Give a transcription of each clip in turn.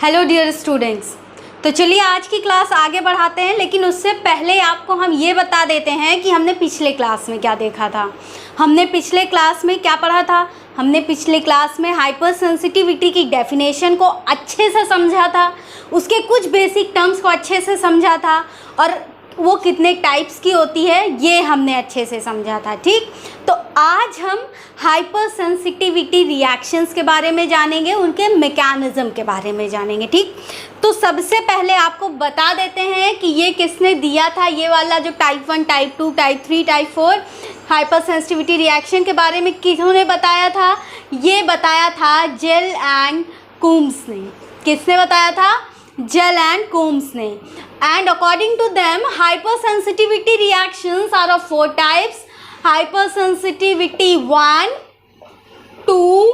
Hello dear students. तो चलिए आज की क्लास आगे बढ़ाते हैं, लेकिन उससे पहले आपको हम ये बता देते हैं कि हमने पिछले क्लास में क्या देखा था। हमने पिछले क्लास में क्या पढ़ा था? हमने पिछले क्लास में हाइपर सेंसिटिविटी की डेफिनेशन को अच्छे से समझा था, उसके कुछ बेसिक टर्म्स को अच्छे से समझा था और वो कितने टाइप्स की होती है ये हमने अच्छे से समझा था। ठीक, तो आज हम हाइपर सेंसिटिविटी रिएक्शंस के बारे में जानेंगे, उनके मैकेनिज्म के बारे में जानेंगे। ठीक, तो सबसे पहले आपको बता देते हैं कि ये किसने दिया था, ये वाला जो type 1, type 2, type 3, type 4 hyper sensitivity reaction के बारे में किन्होंने बताया था? ये बताया था जेल एंड कूम्स ने। किसने बताया था? जेल एंड कूम्स ने। And according to them, hypersensitivity reactions are of 4 types: hypersensitivity 1, 2,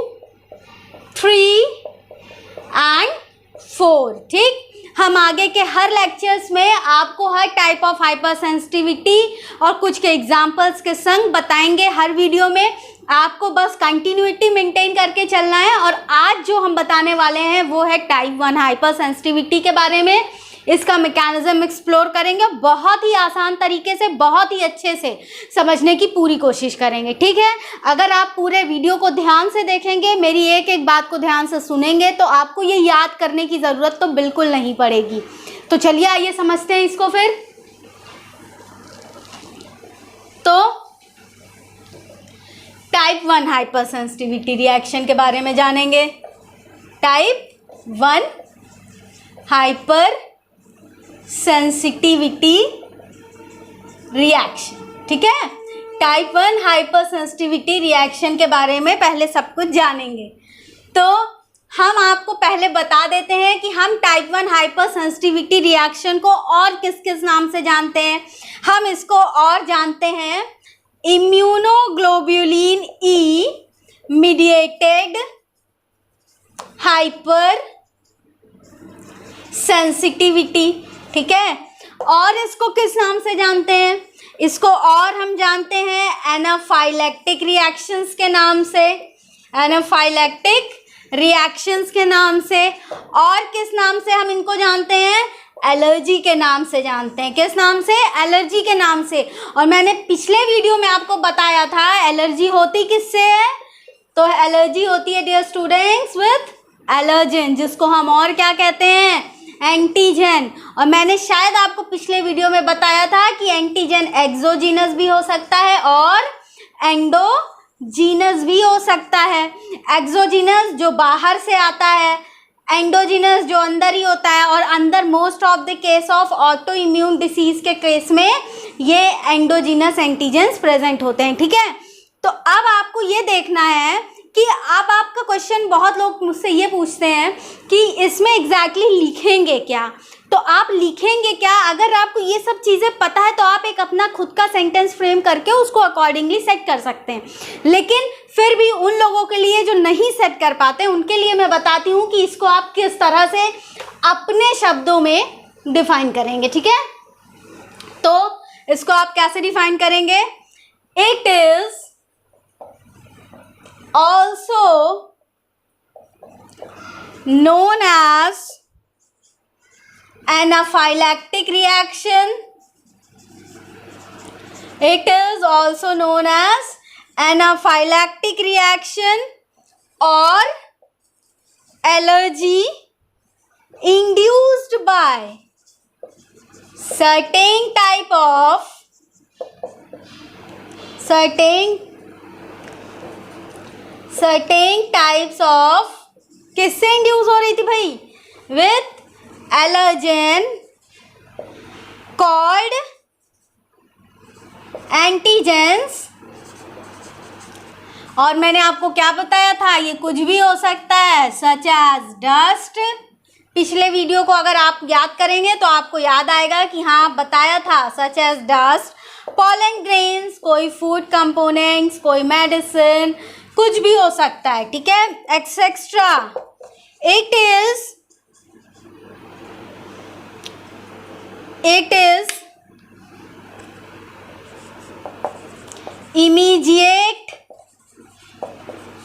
3 and 4। ठीक, हम आगे के हर लेक्चर्स में आपको हर टाइप ऑफ हाइपर सेंसिटिविटी और कुछ के एग्जाम्पल्स के संग बताएंगे हर वीडियो में। आपको बस कंटिन्यूटी मेंटेन करके चलना है। और आज जो हम बताने वाले हैं वो है टाइप 1 हाइपर सेंसिटिविटी के बारे में। इसका मैकेनिज्म एक्सप्लोर करेंगे, बहुत ही आसान तरीके से, बहुत ही अच्छे से समझने की पूरी कोशिश करेंगे। ठीक है, अगर आप पूरे वीडियो को ध्यान से देखेंगे, मेरी एक एक बात को ध्यान से सुनेंगे, तो आपको ये याद करने की ज़रूरत तो बिल्कुल नहीं पड़ेगी। तो चलिए आइए समझते हैं इसको फिर। तो टाइप 1 हाइपर सेंसिटिविटी रिएक्शन के बारे में जानेंगे। Type 1 hyper sensitivity reaction. ठीक है, टाइप 1 हाइपर सेंसिटिविटी रिएक्शन के बारे में पहले सब कुछ जानेंगे। तो हम आपको पहले बता देते हैं कि हम टाइप 1 हाइपर सेंसिटिविटी रिएक्शन को और किस किस नाम से जानते हैं। हम इसको और जानते हैं immunoglobulin E mediated hyper sensitivity. ठीक है, और इसको किस नाम से जानते हैं? इसको और हम जानते हैं एनाफाइलैक्टिक रिएक्शंस के नाम से, एनाफाइलैक्टिक रिएक्शंस के नाम से। और किस नाम से हम इनको जानते हैं? एलर्जी के नाम से जानते हैं। किस नाम से? एलर्जी के नाम से। और मैंने पिछले वीडियो में आपको बताया था एलर्जी होती किससे है? तो एलर्जी होती है डियर स्टूडेंट्स विथ एलर्जेन, जिसको हम और क्या कहते हैं? एंटीजन। और मैंने शायद आपको पिछले वीडियो में बताया था कि एंटीजन एक्सोजीनस भी हो सकता है और एंडोजीनस भी हो सकता है। एक्सोजीनस जो बाहर से आता है, एंडोजीनस जो अंदर ही होता है। और अंदर most of the case of auto immune disease के केस में ये एंडोजीनस एंटीजेंस प्रेजेंट होते हैं। ठीक है, तो अब आपको ये देखना है कि अब आपका क्वेश्चन, बहुत लोग मुझसे ये पूछते हैं कि इसमें एग्जैक्टली लिखेंगे क्या। तो आप लिखेंगे क्या? अगर आपको ये सब चीज़ें पता है तो आप एक अपना खुद का सेंटेंस फ्रेम करके उसको अकॉर्डिंगली सेट कर सकते हैं। लेकिन फिर भी उन लोगों के लिए जो नहीं सेट कर पाते, उनके लिए मैं बताती हूँ कि इसको आप किस तरह से अपने शब्दों में डिफाइन करेंगे। ठीक है, तो इसको आप कैसे डिफाइन करेंगे? It is also known as anaphylactic reaction. It is also known as anaphylactic reaction or allergy induced by certain types of, किससे इंड्यूस हो रही थी भाई? With allergen called antigens. और मैंने आपको क्या बताया था? ये कुछ भी हो सकता है, सच एज डस्ट। पिछले वीडियो को अगर आप याद करेंगे तो आपको याद आएगा कि हाँ बताया था, such as dust, pollen grains, कोई फूड कंपोनेंट्स, कोई मेडिसिन, कुछ भी हो सकता है। ठीक है, etcetera. It is immediate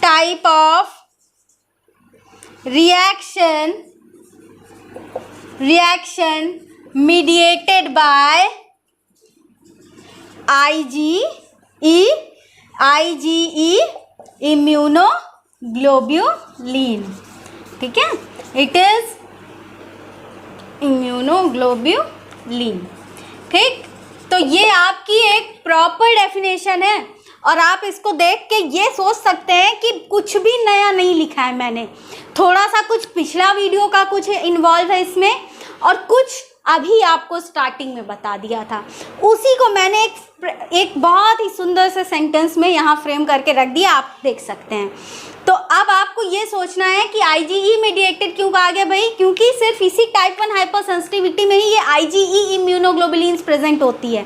type of reaction reaction mediated by IgE immunoglobulin, ठीक है, it is immunoglobulin, ठीक। तो ये आपकी एक प्रॉपर डेफिनेशन है और आप इसको देख के ये सोच सकते हैं कि कुछ भी नया नहीं लिखा है मैंने, थोड़ा सा कुछ पिछला वीडियो का कुछ इन्वॉल्व है इसमें और कुछ अभी आपको स्टार्टिंग में बता दिया था, उसी को मैंने एक बहुत ही सुंदर से सेंटेंस में यहाँ फ्रेम करके रख दिया, आप देख सकते हैं। तो अब आपको ये सोचना है कि IgE मीडिएटेड क्यों कहा गया भाई, क्योंकि सिर्फ इसी टाइप 1 हाइपर सेंसिटिविटी में ही ये IgE इम्यूनोग्लोबुलिन्स प्रेजेंट होती है,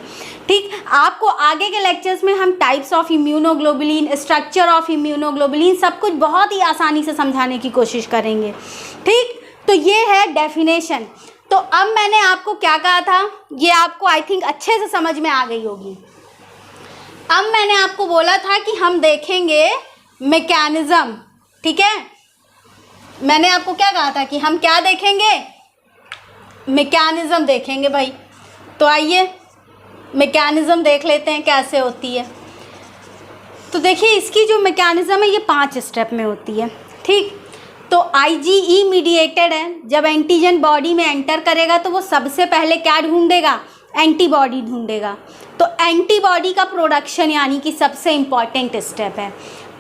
ठीक। आपको आगे के लेक्चर्स में हम types of immunoglobulin, structure of immunoglobulin सब कुछ बहुत ही आसानी से समझाने की कोशिश करेंगे, ठीक। तो ये है डेफिनेशन। तो अब मैंने आपको क्या कहा था, ये आपको आई थिंक अच्छे से समझ में आ गई होगी। अब मैंने आपको बोला था कि हम देखेंगे मैकेनिज्म, ठीक है। मैंने आपको क्या कहा था कि हम क्या देखेंगे, मैकेनिज्म देखेंगे भाई। तो आइए मैकेनिज्म देख लेते हैं कैसे होती है। तो देखिए इसकी जो मैकेनिज्म है ये 5 स्टेप में होती है, ठीक। तो IgE मीडिएटेड है, जब एंटीजन बॉडी में एंटर करेगा तो वो सबसे पहले क्या ढूंढेगा, एंटीबॉडी ढूंढेगा। तो एंटीबॉडी का प्रोडक्शन यानी कि सबसे इम्पॉर्टेंट स्टेप है।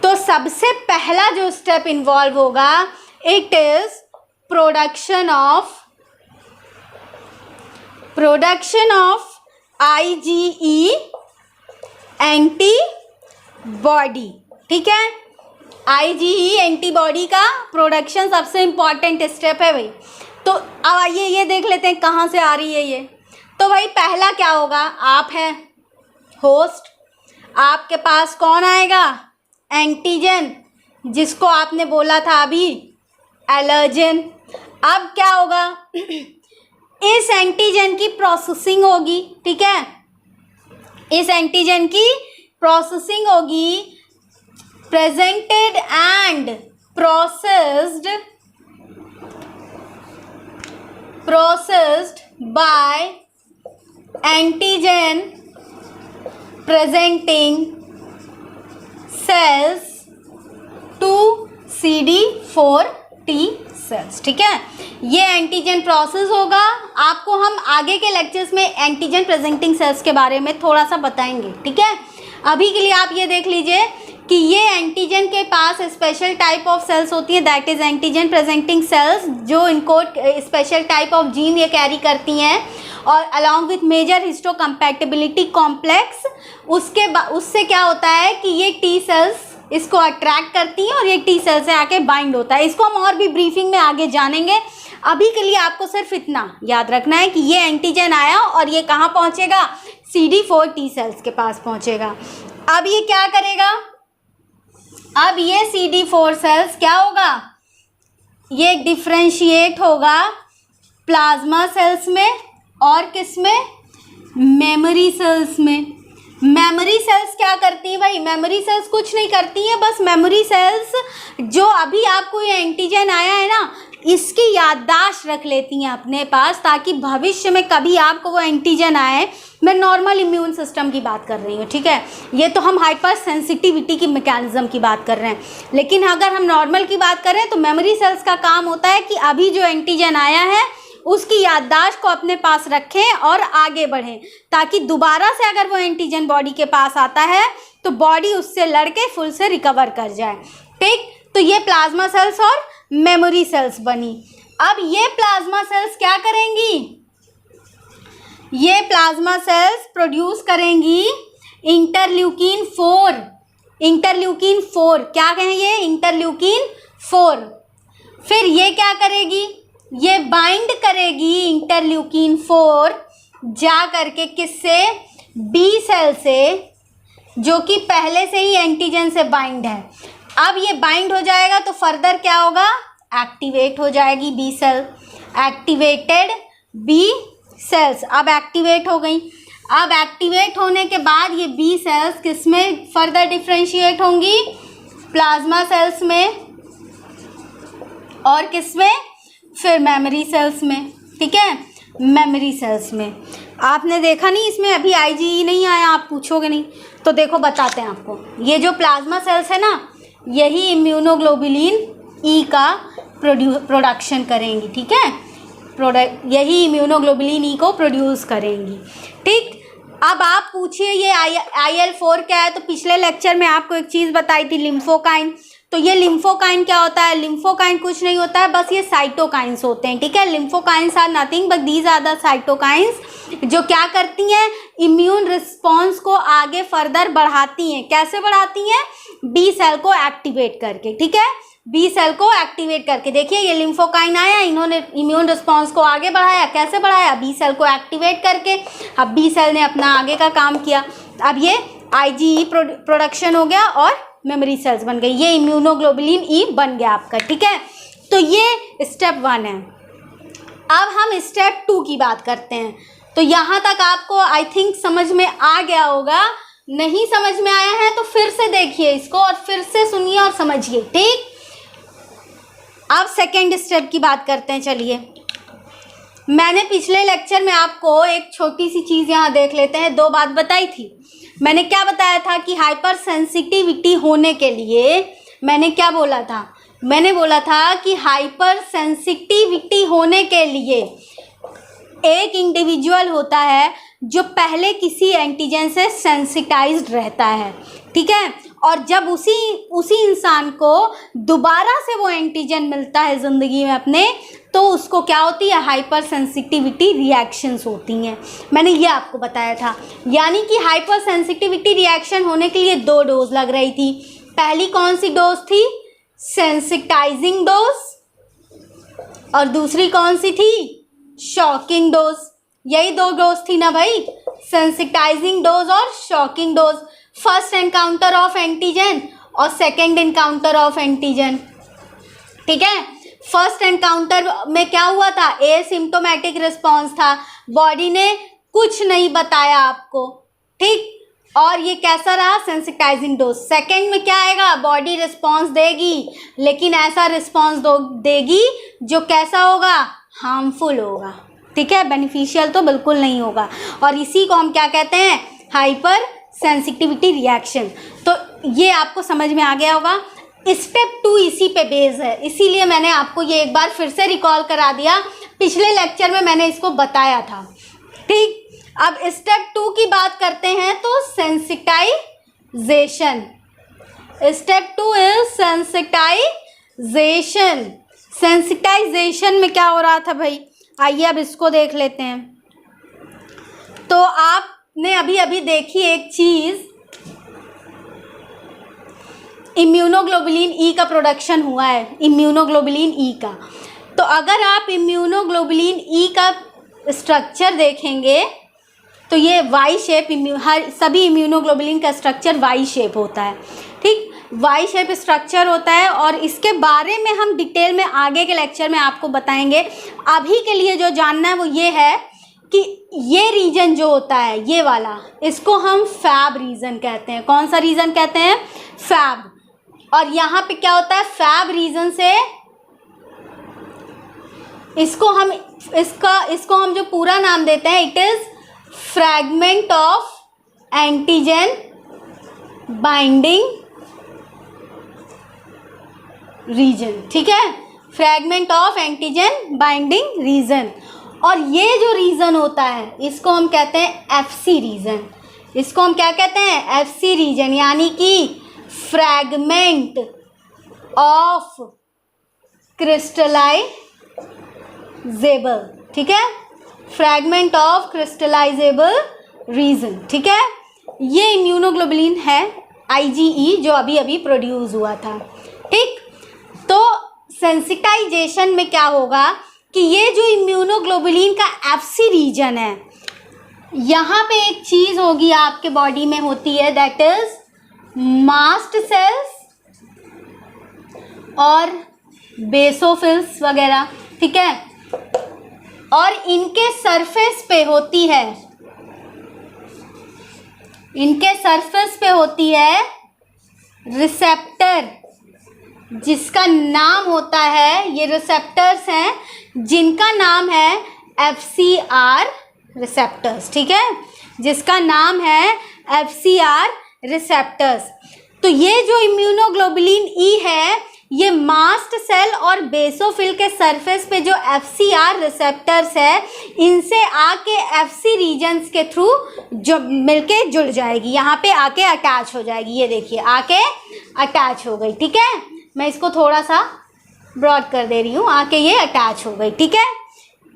तो सबसे पहला जो स्टेप इन्वॉल्व होगा, it is production of IgE antibody, ठीक है। IgE एंटीबॉडी का प्रोडक्शन सबसे इम्पॉर्टेंट स्टेप है भाई। तो अब आइए ये देख लेते हैं कहाँ से आ रही है ये। तो भाई पहला क्या होगा, आप हैं होस्ट, आपके पास कौन आएगा, एंटीजन, जिसको आपने बोला था अभी एलर्जन। अब क्या होगा, इस एंटीजन की प्रोसेसिंग होगी, ठीक है, इस एंटीजन की प्रोसेसिंग होगी, presented and processed by antigen presenting cells to CD4 T cells, ठीक है। ये एंटीजन प्रोसेस होगा, आपको हम आगे के लेक्चर्स में एंटीजन प्रेजेंटिंग सेल्स के बारे में थोड़ा सा बताएंगे, ठीक है। अभी के लिए आप ये देख लीजिए कि ये एंटीजन के पास स्पेशल टाइप ऑफ सेल्स होती है, that is antigen presenting cells, जो इनको स्पेशल टाइप ऑफ जीन ये कैरी करती हैं और along with major histocompatibility complex. उससे क्या होता है कि ये टी सेल्स इसको अट्रैक्ट करती हैं और ये टी सेल से आके बाइंड होता है। इसको हम और भी ब्रीफिंग में आगे जानेंगे। अभी के लिए आपको सिर्फ इतना याद रखना है कि ये एंटीजन आया और ये कहाँ पहुँचेगा, CD4 टी सेल्स के पास पहुँचेगा। अब ये क्या करेगा, अब ये CD4 सेल्स क्या होगा, ये डिफ्रेंशिएट होगा प्लाज्मा सेल्स में और किस में, मेमोरी सेल्स में। मेमोरी सेल्स क्या करती है भाई, मेमोरी सेल्स कुछ नहीं करती है, बस मेमोरी सेल्स जो अभी आपको ये एंटीजन आया है ना, इसकी याददाश्त रख लेती हैं अपने पास, ताकि भविष्य में कभी आपको वो एंटीजन आए। मैं नॉर्मल इम्यून सिस्टम की बात कर रही हूँ, ठीक है, ये तो हम हाइपर सेंसिटिविटी की मैकेनिज्म की बात कर रहे हैं, लेकिन अगर हम नॉर्मल की बात करें तो मेमोरी सेल्स का काम होता है कि अभी जो एंटीजन आया है उसकी याददाश्त को अपने पास रखें और आगे बढ़ें, ताकि दोबारा से अगर वो एंटीजन बॉडी के पास आता है तो बॉडी उससे लड़के फुल से रिकवर कर जाए, ठीक। तो ये प्लाज्मा सेल्स और मेमोरी सेल्स बनी। अब ये प्लाज्मा सेल्स क्या करेंगी, ये प्लाज्मा सेल्स प्रोड्यूस करेंगी इंटरल्यूकिन 4। इंटरल्यूकिन 4 क्या कहें, ये इंटरल्यूकिन 4। फिर ये क्या करेगी, ये बाइंड करेगी इंटरल्यूकिन 4 जा करके किससे, बी सेल से, जो कि पहले से ही एंटीजन से बाइंड है। अब ये बाइंड हो जाएगा तो फर्दर क्या होगा, एक्टिवेट हो जाएगी B cell, activated B cells अब एक्टिवेट हो गई। अब एक्टिवेट होने के बाद ये बी सेल्स किस में फर्दर डिफ्रेंशिएट होंगी, प्लाज्मा सेल्स में और किस में, फिर मेमोरी सेल्स में, ठीक है, मेमोरी सेल्स में। आपने देखा नहीं, इसमें अभी IgE नहीं आया, आप पूछोगे नहीं तो देखो बताते हैं आपको। ये जो प्लाज्मा सेल्स है ना, यही इम्यूनोग्लोबुलिन E का प्रोडक्शन करेंगी, ठीक है, यही इम्यूनोग्लोबुलिन E को प्रोड्यूस करेंगी, ठीक। अब आप पूछिए ये IL-4 क्या है, तो पिछले लेक्चर में आपको एक चीज़ बताई थी, लिम्फोकाइन। तो ये लिम्फोकाइन क्या होता है? लिम्फोकाइन कुछ नहीं होता है, बस ये साइटोकाइंस होते हैं, ठीक है। Lymphokines are nothing but these are the cytokines, जो क्या करती हैं, इम्यून रिस्पॉन्स को आगे फर्दर बढ़ाती हैं। कैसे बढ़ाती हैं? बी सेल को एक्टिवेट करके, ठीक है, बी सेल को एक्टिवेट करके। देखिए ये लिम्फोकाइन आया, इन्होंने इम्यून रिस्पॉन्स को आगे बढ़ाया। कैसे बढ़ाया? बी सेल को एक्टिवेट करके। अब बी सेल ने अपना आगे का काम किया। अब ये IgE प्रोडक्शन हो गया और मेमोरी सेल्स बन गई, ये इम्यूनोग्लोबुलिन E बन गया आपका, ठीक है। तो ये स्टेप 1 है। अब हम स्टेप 2 की बात करते हैं। तो यहाँ तक आपको आई थिंक समझ में आ गया होगा। नहीं समझ में आया है तो फिर से देखिए इसको और फिर से सुनिए और समझिए, ठीक। अब सेकेंड स्टेप की बात करते हैं। चलिए, मैंने पिछले लेक्चर में आपको एक छोटी सी चीज़ यहाँ देख लेते हैं, 2 बात बताई थी। मैंने क्या बताया था कि हाइपर सेंसिटिविटी होने के लिए मैंने क्या बोला था? मैंने बोला था कि हाइपर सेंसिटिविटी होने के लिए एक इंडिविजुअल होता है जो पहले किसी एंटीजन से सेंसिटाइज्ड रहता है, ठीक है। और जब उसी इंसान को दोबारा से वो एंटीजन मिलता है ज़िंदगी में अपने, तो उसको क्या होती है? हाइपर सेंसिटिविटी रिएक्शंस होती हैं। मैंने ये आपको बताया था। यानी कि हाइपर सेंसिटिविटी रिएक्शन होने के लिए 2 डोज लग रही थी। पहली कौन सी डोज थी? Sensitising dose. और दूसरी कौन सी थी? Shocking dose. यही 2 डोज थी ना भाई, सेंसिटाइजिंग डोज और shocking dose. First encounter of antigen और सेकेंड एनकाउंटर ऑफ एंटीजन, ठीक है। फर्स्ट एनकाउंटर में क्या हुआ था? एसिम्प्टोमेटिक रिस्पॉन्स था, बॉडी ने कुछ नहीं बताया आपको, ठीक। और ये कैसा रहा? Sensitising dose. सेकेंड में क्या आएगा? बॉडी रिस्पॉन्स देगी, लेकिन ऐसा रिस्पॉन्स देगी जो कैसा होगा? हार्मफुल होगा, ठीक है, बेनिफिशियल तो बिल्कुल नहीं होगा। और इसी को हम क्या कहते हैं? Hyper sensitivity reaction. तो ये आपको समझ में आ गया होगा। स्टेप 2 इसी पे बेस है, इसीलिए मैंने आपको ये एक बार फिर से रिकॉल करा दिया। पिछले लेक्चर में मैंने इसको बताया था, ठीक। अब स्टेप 2 की बात करते हैं तो sensitization. Step 2 is sensitization. Sensitization में क्या हो रहा था भाई? आइए अब इसको देख लेते हैं। तो आपने अभी अभी देखी एक चीज़, इम्यूनोग्लोबुलिन E का प्रोडक्शन हुआ है, इम्यूनोग्लोबुलिन E का। तो अगर आप इम्यूनोग्लोबुलिन E का स्ट्रक्चर देखेंगे तो ये वाई शेप, सभी इम्यूनोग्लोबुलिन का स्ट्रक्चर वाई शेप होता है, ठीक, वाई शेप स्ट्रक्चर होता है। और इसके बारे में हम डिटेल में आगे के लेक्चर में आपको बताएंगे। अभी के लिए जो जानना है वो ये है कि ये रीजन जो होता है, ये वाला, इसको हम फैब रीजन कहते हैं। कौन सा रीजन कहते हैं? फैब। और यहाँ पे क्या होता है? फैब रीजन से इसको हम जो पूरा नाम देते हैं, it is fragment of antigen binding region, ठीक है, fragment of antigen binding region. और ये जो रीजन होता है इसको हम कहते हैं FC रीजन। इसको हम क्या कहते हैं? FC रीजन, यानी कि फ्रैगमेंट ऑफ क्रिस्टलाइजेबल, ठीक है, फ्रैगमेंट ऑफ क्रिस्टलाइजेबल रीजन, ठीक है। ये इम्यूनोग्लोबुलिन है IgE जो अभी अभी प्रोड्यूस हुआ था, ठीक। तो सेंसिटाइजेशन में क्या होगा कि ये जो इम्यूनोग्लोबुलिन का FC रीजन है, यहाँ पे एक चीज़ होगी आपके बॉडी में होती है, दैट इज मास्ट सेल्स और बेसोफिल्स वगैरह, ठीक है। और इनके सरफेस पे होती है, रिसेप्टर, जिसका नाम होता है, ये रिसेप्टर्स हैं जिनका नाम है FcR रिसेप्टर्स, ठीक है, जिसका नाम है FcR रिसेप्टर्स। तो ये जो इम्यूनोग्लोबुलिन ई है, ये मास्ट सेल और बेसोफिल के सरफेस पे जो FcR रिसेप्टर्स है, इनसे आके FC रीजन्स के थ्रू जो मिलके जुड़ जाएगी, यहाँ पे आके अटैच हो जाएगी। ये देखिए आके अटैच हो गई, ठीक है। मैं इसको थोड़ा सा ब्रॉड कर दे रही हूँ, आके ये अटैच हो गई, ठीक है।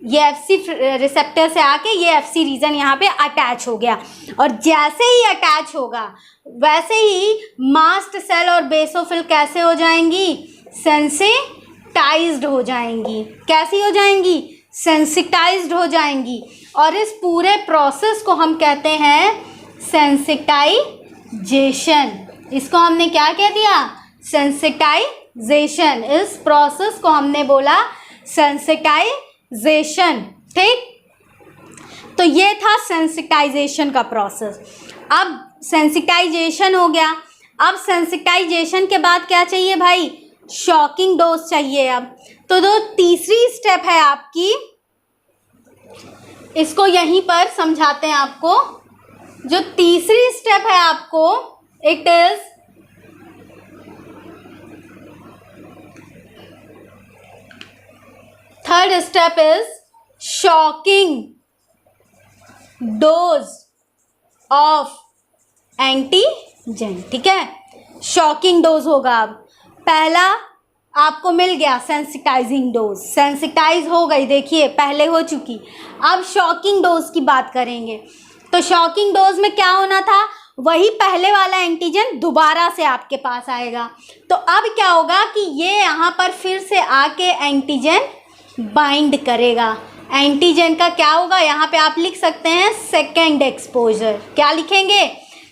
ये FC रिसेप्टर से आके ये FC रीजन यहाँ पे अटैच हो गया, और जैसे ही अटैच होगा वैसे ही मास्ट सेल और बेसोफिल कैसे हो जाएंगी, सेंसिटाइज्ड हो जाएंगी। कैसी हो जाएंगी, सेंसिटाइज्ड हो जाएंगी। और इस पूरे प्रोसेस को हम कहते हैं सेंसिटाइजेशन। इसको हमने क्या कह दिया, सेंसिटाइजेशन। इस प्रोसेस को हमने बोला सेंसिटाइजेशन, ठीक। तो ये था सेंसिटाइजेशन का प्रोसेस। अब सेंसिटाइजेशन हो गया, अब सेंसिटाइजेशन के बाद क्या चाहिए भाई, शॉकिंग डोज चाहिए। अब तो जो तीसरी स्टेप है आपकी, इसको यहीं पर समझाते हैं आपको। जो तीसरी स्टेप है आपको, it is third step is shocking dose of antigen, ठीक है। शॉकिंग डोज होगा। अब पहला आपको मिल गया सेंसिटाइजिंग डोज, सेंसिटाइज हो गई, देखिए पहले हो चुकी। अब शॉकिंग डोज की बात करेंगे। तो शॉकिंग डोज में क्या होना था, वही पहले वाला एंटीजन दोबारा से आपके पास आएगा। तो अब क्या होगा कि ये यहाँ पर फिर से आके एंटीजन बाइंड करेगा। एंटीजन का क्या होगा, यहाँ पे आप लिख सकते हैं सेकेंड एक्सपोजर। क्या लिखेंगे,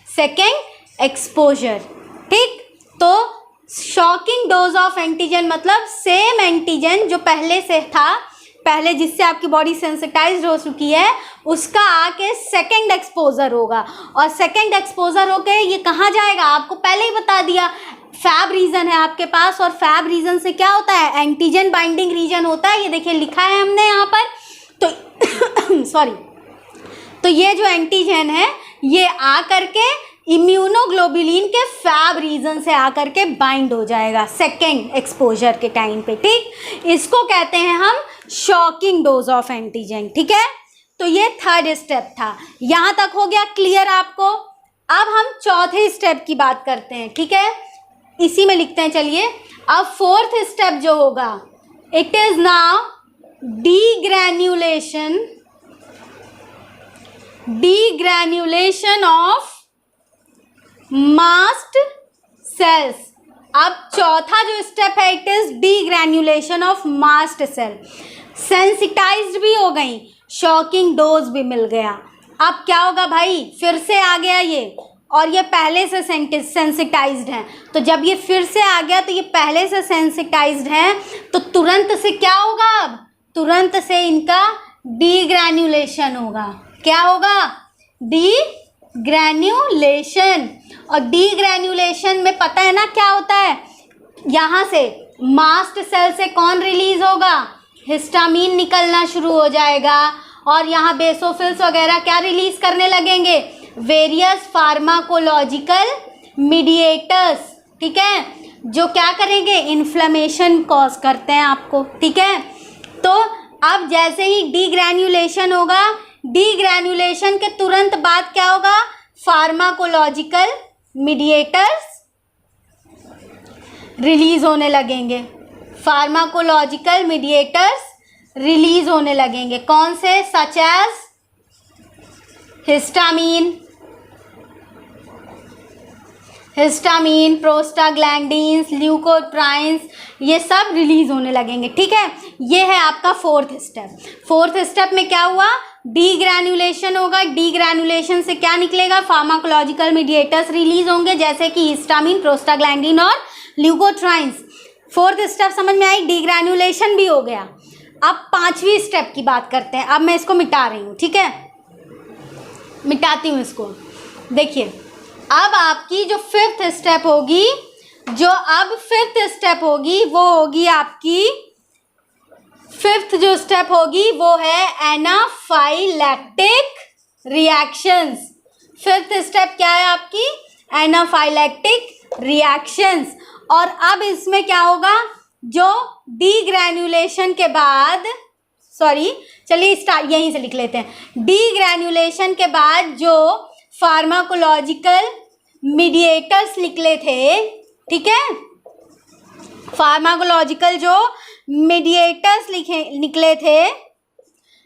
सेकेंड एक्सपोजर, ठीक। तो शॉकिंग डोज ऑफ एंटीजन मतलब सेम एंटीजन जो पहले से था, पहले जिससे आपकी बॉडी सेंसिटाइज्ड हो चुकी है, उसका आके सेकेंड एक्सपोजर होगा। और सेकेंड एक्सपोजर होके ये कहाँ जाएगा, आपको पहले ही बता दिया, फैब रीजन है आपके पास। और फैब रीजन से क्या होता है, एंटीजन बाइंडिंग रीजन होता है। ये देखिए लिखा है हमने यहाँ पर। तो सॉरी, तो ये जो एंटीजन है ये आ करके इम्यूनोग्लोबुलिन के फैब रीजन से आकर के बाइंड हो जाएगा सेकेंड एक्सपोजर के टाइम पे, ठीक। इसको कहते हैं हम शॉकिंग डोज ऑफ एंटीजन, ठीक है। तो ये थर्ड स्टेप था, यहाँ तक हो गया क्लियर आपको। अब हम चौथे स्टेप की बात करते हैं, ठीक है, इसी में लिखते हैं। चलिए अब फोर्थ स्टेप जो होगा, it is now degranulation of mast cells. अब चौथा जो स्टेप है, it is degranulation of mast cell. Sensitized भी हो गई, शॉकिंग डोज भी मिल गया। अब क्या होगा भाई, फिर से आ गया ये, और ये पहले से सेंसिटाइज्ड हैं। तो जब ये फिर से आ गया तो ये पहले से सेंसिटाइज्ड हैं, तो तुरंत से क्या होगा, अब तुरंत से इनका डीग्रैन्युलेशन होगा। क्या होगा, डीग्रैन्युलेशन। और डीग्रैन्युलेशन में पता है ना क्या होता है, यहाँ से मास्ट सेल से कौन रिलीज होगा, हिस्टामीन निकलना शुरू हो जाएगा। और यहाँ बेसोफिल्स वगैरह क्या रिलीज करने लगेंगे, वेरियस फार्माकोलॉजिकल मीडिएटर्स, ठीक है, जो क्या करेंगे, इन्फ्लेमेशन कॉज करते हैं आपको, ठीक है। तो अब जैसे ही डीग्रैन्युलेशन होगा, डीग्रैन्युलेशन के तुरंत बाद क्या होगा, फार्माकोलॉजिकल मीडिएटर्स रिलीज होने लगेंगे। फार्माकोलॉजिकल मीडिएटर्स रिलीज होने लगेंगे, कौन से, such as histamine, prostaglandins, leukotrienes, ये सब रिलीज होने लगेंगे, ठीक है। ये है आपका फोर्थ स्टेप। फोर्थ स्टेप में क्या हुआ, डीग्रैन्युलेशन होगा। डीग्रैन्युलेशन से क्या निकलेगा, फार्माकोलॉजिकल मीडिएटर्स रिलीज होंगे, जैसे कि हिस्टामीन, प्रोस्टाग्लैंडिन और ल्यूकोट्राइन्स। फोर्थ स्टेप समझ में आई, डीग्रैन्युलेशन भी हो गया। अब पांचवी स्टेप की बात करते हैं। अब मैं इसको मिटा रही हूँ, ठीक है, मिटाती हूँ इसको। देखिए अब आपकी जो फिफ्थ स्टेप होगी, वो होगी आपकी फिफ्थ जो स्टेप होगी वो है एनाफाइलैक्टिक रिएक्शंस। फिफ्थ स्टेप क्या है आपकी? Anaphylactic reactions. और अब इसमें क्या होगा, जो डीग्रैन्युलेशन के बाद, सॉरी चलिए स्टार्ट यहीं से लिख लेते हैं। डीग्रैन्युलेशन के बाद जो फार्माकोलॉजिकल मीडिएटर्स निकले थे, ठीक है, फार्माकोलॉजिकल जो मीडिएटर्स निकले थे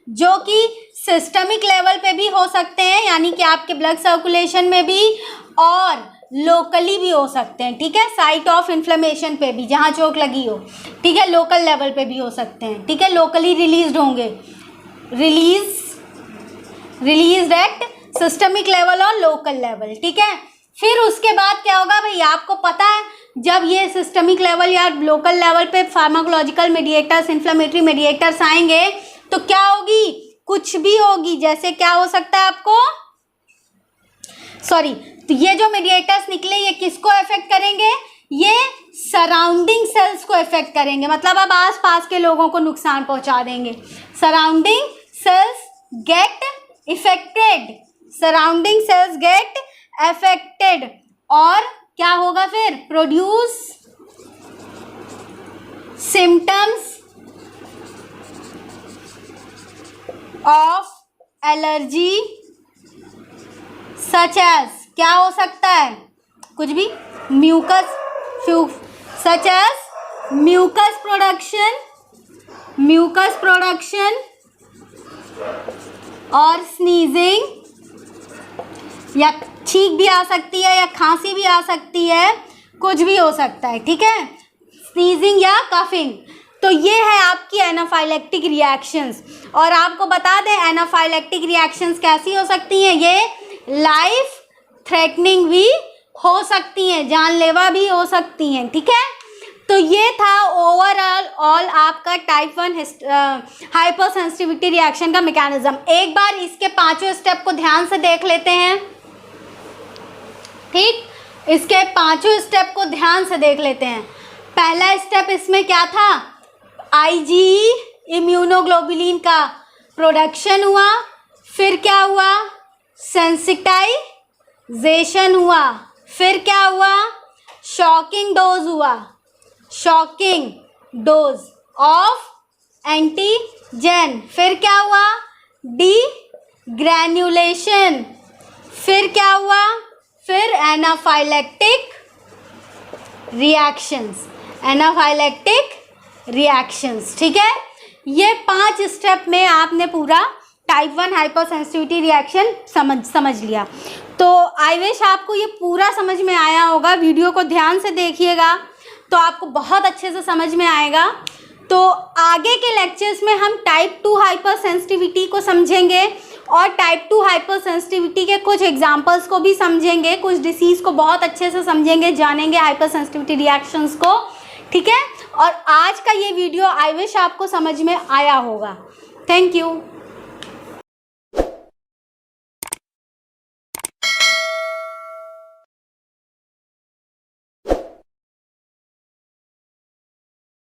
जो कि सिस्टमिक लेवल पे भी हो सकते हैं, यानी कि आपके ब्लड सर्कुलेशन में भी, और लोकली भी हो सकते हैं, ठीक है, साइट ऑफ इन्फ्लेमेशन पे भी, जहाँ चोट लगी हो, ठीक है, लोकल लेवल पे भी हो सकते हैं, ठीक है, लोकली रिलीज्ड होंगे, रिलीज एट सिस्टमिक लेवल और लोकल लेवल, ठीक है। फिर उसके बाद क्या होगा भाई, आपको पता है जब ये सिस्टमिक लेवल या लोकल लेवल पे फार्माकोलॉजिकल मीडिएटर्स, इन्फ्लेमेटरी मीडिएटर्स आएंगे तो क्या होगी, कुछ भी होगी। जैसे क्या हो सकता है आपको, सॉरी, तो ये जो मीडिएटर्स निकले ये किसको अफेक्ट करेंगे, ये सराउंडिंग सेल्स को अफेक्ट करेंगे, मतलब अब आस पास के लोगों को नुकसान पहुंचा देंगे। Surrounding cells get effected, surrounding cells get affected, और क्या होगा फिर, produce symptoms of allergy such as, क्या हो सकता है, कुछ भी, mucus, such as mucus production और स्नीजिंग, या छींक भी आ सकती है या खांसी भी आ सकती है, कुछ भी हो सकता है, ठीक है, स्नीजिंग या कफिंग। तो ये है आपकी एनाफाइलैक्टिक रिएक्शंस। और आपको बता दें एनाफाइलैक्टिक रिएक्शंस कैसी हो सकती हैं, ये लाइफ थ्रेटनिंग भी हो सकती हैं, जानलेवा भी हो सकती हैं, ठीक है। तो ये था ओवरऑल आपका टाइप 1 हाइपर सेंसिटिविटी रिएक्शन का मैकेनिज्म। एक बार इसके पांचों स्टेप को ध्यान से देख लेते हैं, ठीक, इसके पांचों स्टेप को ध्यान से देख लेते हैं। पहला स्टेप इसमें क्या था, आईजीई इम्यूनोग्लोबुलिन का प्रोडक्शन हुआ, फिर क्या हुआ, सेंसिटाइजेशन हुआ, फिर क्या हुआ, शॉकिंग डोज हुआ, शॉकिंग डोज ऑफ एंटीजेन, फिर क्या हुआ, डीग्रैन्युलेशन, फिर क्या हुआ, फिर एनाफाइलैक्टिक रिएक्शंस, एनाफाइलैक्टिक रिएक्शंस, ठीक है। ये 5 स्टेप में आपने पूरा टाइप 1 हाइपर सेंसिटिविटी रिएक्शन समझ लिया। तो आई विश आपको ये पूरा समझ में आया होगा। वीडियो को ध्यान से देखिएगा तो आपको बहुत अच्छे से समझ में आएगा। तो आगे के लेक्चर्स में हम टाइप 2 हाइपर सेंसिटिविटी को समझेंगे और टाइप 2 हाइपर सेंसिटिविटी के कुछ एग्जांपल्स को भी समझेंगे, कुछ डिसीज़ को बहुत अच्छे से समझेंगे, जानेंगे हाइपर सेंसिटिविटी रिएक्शंस को, ठीक है। और आज का ये वीडियो आई विश आपको समझ में आया होगा। Thank you.